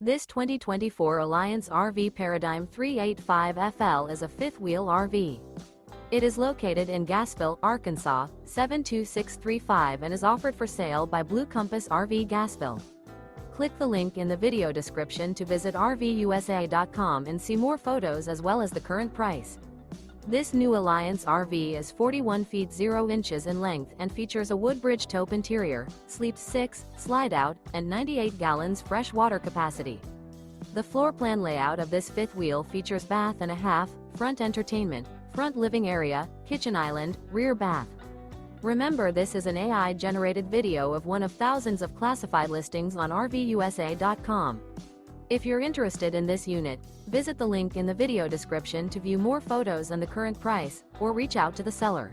This 2024 Alliance RV Paradigm 385FL is a fifth-wheel RV. It is located in Gassville, Arkansas, 72635 and is offered for sale by Blue Compass RV Gassville. Click the link in the video description to visit RVUSA.com and see more photos as well as the current price. This new Alliance RV is 41 feet 0 inches in length and features a WOODBRIDGE TAUPE interior, sleeps 6, slide-out, and 98 gallons fresh water capacity. The floor plan layout of this fifth wheel features bath and a half, front entertainment, front living area, kitchen island, rear bath. Remember, this is an AI-generated video of one of thousands of classified listings on RVUSA.com. If you're interested in this unit, visit the link in the video description to view more photos and the current price, or reach out to the seller.